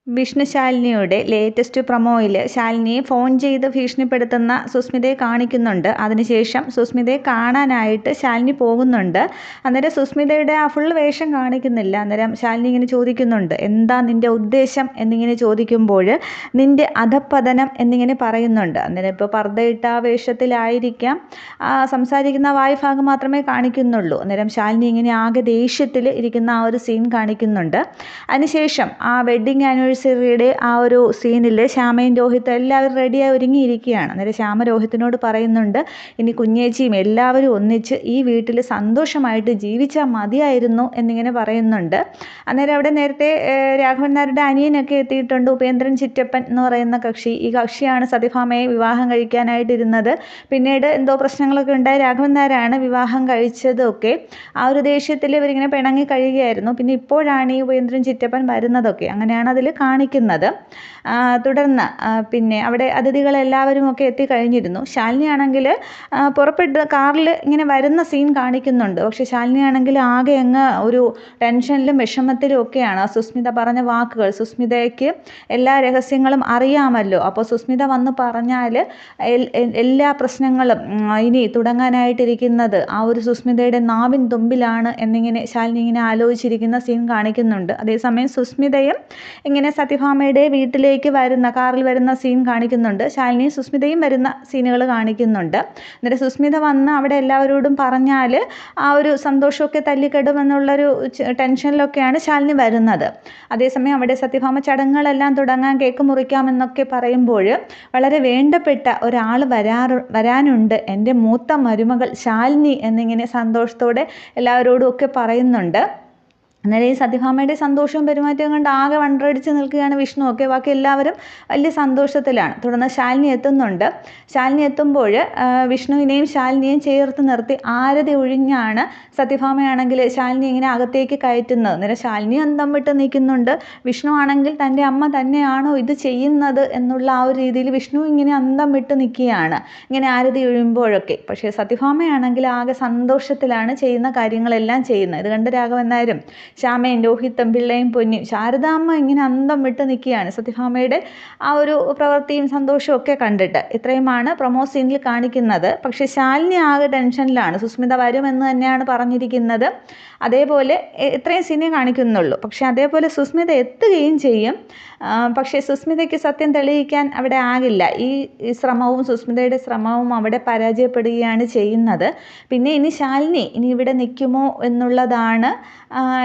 Vishnu ശാലിനിയുടെ latest പ്രൊമോയിൽ ശാലിനിയെ phone ചെയ്ത് ഭീഷണിപ്പെടുത്തുന്ന സുസ്മിതയെ കാണിക്കുന്നുണ്ട്. അതിനുശേഷം സുസ്മിതയെ കാണാനായിട്ട് ശാലിനി പോകുന്നുണ്ട്. അന്നേരം സുസ്മിതയുടെ ആ ഫുൾ വേഷം കാണിക്കുന്നില്ല. അന്നേരം ശാലിനി ഇങ്ങനെ ചോദിക്കുന്നുണ്ട്, എന്താ നിൻ്റെ ഉദ്ദേശം എന്നിങ്ങനെ ചോദിക്കുമ്പോൾ നിൻ്റെ അധപ്പതനം എന്നിങ്ങനെ പറയുന്നുണ്ട്. അന്നേരം ഇപ്പോൾ പർദ്ദയിട്ട ആ വേഷത്തിലായിരിക്കാം സംസാരിക്കുന്ന വായ്ഭാഗം മാത്രമേ കാണിക്കുന്നുള്ളൂ. അന്നേരം ശാലിനി ഇങ്ങനെ ആകെ ദേഷ്യത്തിൽ ഇരിക്കുന്ന ആ ഒരു സീൻ കാണിക്കുന്നുണ്ട്. അതിനുശേഷം ആ വെഡ്ഡിങ് ആനിവേഴ്സറിയുടെ ആ ഒരു സീനിൽ ശ്യാമയും രോഹിത്തും എല്ലാവരും റെഡിയായി ഒരുങ്ങിയിരിക്കുകയാണ്. അന്നേരം ശ്യാമ രോഹിത്തിനോട് പറയുന്നുണ്ട്, ഇനി കുഞ്ഞേച്ചിയും എല്ലാവരും ഒന്നിച്ച് ഈ വീട്ടിൽ സന്തോഷമായിട്ട് ജീവിച്ചാൽ മതിയായിരുന്നു എന്നിങ്ങനെ പറയുന്നുണ്ട്. അന്നേരം അവിടെ നേരത്തെ രാഘവൻ നായരുടെ അനിയനൊക്കെ എത്തിയിട്ടുണ്ട്, ഉപേന്ദ്രൻ ചിറ്റപ്പൻ എന്ന് പറയുന്ന കക്ഷി. ഈ കക്ഷിയാണ് സത്യഭാമയെ വിവാഹം കഴിക്കാനായിട്ടിരുന്നത്. പിന്നീട് എന്തോ പ്രശ്നങ്ങളൊക്കെ ഉണ്ടായി രാഘവൻ നായരാണ് വിവാഹം കഴിച്ചതൊക്കെ. ആ ഒരു ദേഷ്യത്തിൽ ഇവരിങ്ങനെ പിണങ്ങി കഴിയുകയായിരുന്നു. പിന്നെ ഇപ്പോഴാണ് ഈ ഉപേന്ദ്രൻ ചിറ്റപ്പൻ വരുന്നതൊക്കെ. അങ്ങനെയാണ് അതിൽ കാണിക്കുന്നത്. തുടർന്ന് പിന്നെ അവിടെ അതിഥികളെല്ലാവരും ഒക്കെ എത്തിക്കഴിഞ്ഞിരുന്നു. ശാലിനി ആണെങ്കിൽ പുറപ്പെട്ട് കാറിൽ ഇങ്ങനെ വരുന്ന സീൻ കാണിക്കുന്നുണ്ട്. പക്ഷേ ശാലിനി ആണെങ്കിൽ ആകെ അങ്ങ് ഒരു ടെൻഷനിലും വിഷമത്തിലും ഒക്കെയാണ്. സുസ്മിത പറഞ്ഞ വാക്കുകൾ, സുസ്മിതയ്ക്ക് എല്ലാ രഹസ്യങ്ങളും അറിയാമല്ലോ. അപ്പോൾ സുസ്മിത വന്ന് പറഞ്ഞാൽ എല്ലാ പ്രശ്നങ്ങളും ഇനി തുടങ്ങാനായിട്ടിരിക്കുന്നത് ആ ഒരു സുസ്മിതയുടെ നാവിൻ തുമ്പിലാണ് എന്നിങ്ങനെ ശാലിനി ഇങ്ങനെ ആലോചിച്ചിരിക്കുന്ന സീൻ കാണിക്കുന്നുണ്ട്. അതേസമയം സുസ്മിതയും ഇങ്ങനെ സത്യഭാമയുടെ വീട്ടിലേക്ക് വരുന്ന കാറിൽ വരുന്ന സീൻ കാണിക്കുന്നുണ്ട്. ശാലിനി സുസ്മിതയും വരുന്ന സീനുകൾ കാണിക്കുന്നുണ്ട്. എന്നിട്ട് സുസ്മിത വന്ന് അവിടെ എല്ലാവരോടും പറഞ്ഞാൽ ആ ഒരു സന്തോഷമൊക്കെ തല്ലിക്കെടുമെന്നുള്ളൊരു ടെൻഷനിലൊക്കെയാണ് ശാലിനി വരുന്നത്. അതേസമയം അവിടെ സത്യഭാമ ചടങ്ങുകളെല്ലാം തുടങ്ങാൻ കേക്ക് മുറിക്കാമെന്നൊക്കെ പറയുമ്പോൾ വളരെ വേണ്ടപ്പെട്ട ഒരാൾ വരാനുണ്ട്, എൻ്റെ മൂത്ത മരുമകൾ ശാലിനി എന്നിങ്ങനെ സന്തോഷത്തോടെ എല്ലാവരോടും ഒക്കെ പറയുന്നുണ്ട്. അന്നേരം ഈ സത്യഭാമയുടെ സന്തോഷവും പെരുമാറ്റവും കൊണ്ട് ആകെ വണ്ടടിച്ച് നിൽക്കുകയാണ് വിഷ്ണു ഒക്കെ. ബാക്കി എല്ലാവരും വലിയ സന്തോഷത്തിലാണ്. തുടർന്ന് ശാലിനി എത്തുന്നുണ്ട്. ശാലിനി എത്തുമ്പോൾ വിഷ്ണുവിനെയും ശാലിനിയെയും ചേർത്ത് നിർത്തി ആരതി ഒഴിഞ്ഞാണ് സത്യഭാമയാണെങ്കിൽ ശാലിനി ഇങ്ങനെ അകത്തേക്ക് കയറ്റുന്നത്. അന്നേരം ശാലിനി അന്തം വിട്ട് നിൽക്കുന്നുണ്ട്. വിഷ്ണു ആണെങ്കിൽ തൻ്റെ അമ്മ തന്നെയാണോ ഇത് ചെയ്യുന്നത് എന്നുള്ള ആ ഒരു രീതിയിൽ വിഷ്ണു ഇങ്ങനെ അന്തം വിട്ട് നിൽക്കുകയാണ്, ഇങ്ങനെ ആരതി ഒഴിയുമ്പോഴൊക്കെ. പക്ഷേ സത്യഭാമയാണെങ്കിൽ ആകെ സന്തോഷത്തിലാണ് ചെയ്യുന്ന കാര്യങ്ങളെല്ലാം ചെയ്യുന്നത്. ഇത് കണ്ട് രാഘവൻ നായരും ശ്യാമയും രോഹിത്തും പിള്ളയും പൊന്നിയും ശാരദാമ്മ ഇങ്ങനെ അന്തം വിട്ട് നിൽക്കുകയാണ് സത്യഭാമയുടെ ആ ഒരു പ്രവൃത്തിയും സന്തോഷവും ഒക്കെ കണ്ടിട്ട്. ഇത്രയുമാണ് പ്രൊമോ സീനിൽ കാണിക്കുന്നത്. പക്ഷേ ശാലിനി ആകെ ടെൻഷനിലാണ്. സുസ്മിത വരുമെന്ന് തന്നെയാണ് പറഞ്ഞിരിക്കുന്നത്. അതേപോലെ ഇത്രയും സീനേ കാണിക്കുന്നുള്ളൂ. പക്ഷേ അതേപോലെ സുസ്മിത എത്തുകയും ചെയ്യും. പക്ഷേ സുസ്മിതയ്ക്ക് സത്യം തെളിയിക്കാൻ അവിടെ ആകില്ല. ഈ ശ്രമവും സുസ്മിതയുടെ ശ്രമവും അവിടെ പരാജയപ്പെടുകയാണ് ചെയ്യുന്നത്. പിന്നെ ഇനി ശാലിനി ഇനി ഇവിടെ നിൽക്കുമോ എന്നുള്ളതാണ്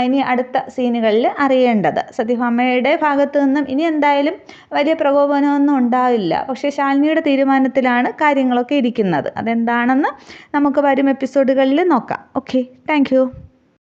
ഇനി അടുത്ത സീനുകളിൽ അറിയേണ്ടത്. സത്യഭാമയുടെ ഭാഗത്തു നിന്നും ഇനി എന്തായാലും വലിയ പ്രകോപനമൊന്നും ഉണ്ടാവില്ല. പക്ഷേ ശാലിനിയുടെ തീരുമാനത്തിലാണ് കാര്യങ്ങളൊക്കെ ഇരിക്കുന്നത്. അതെന്താണെന്ന് നമുക്ക് വരും എപ്പിസോഡുകളിൽ നോക്കാം. Okay, thank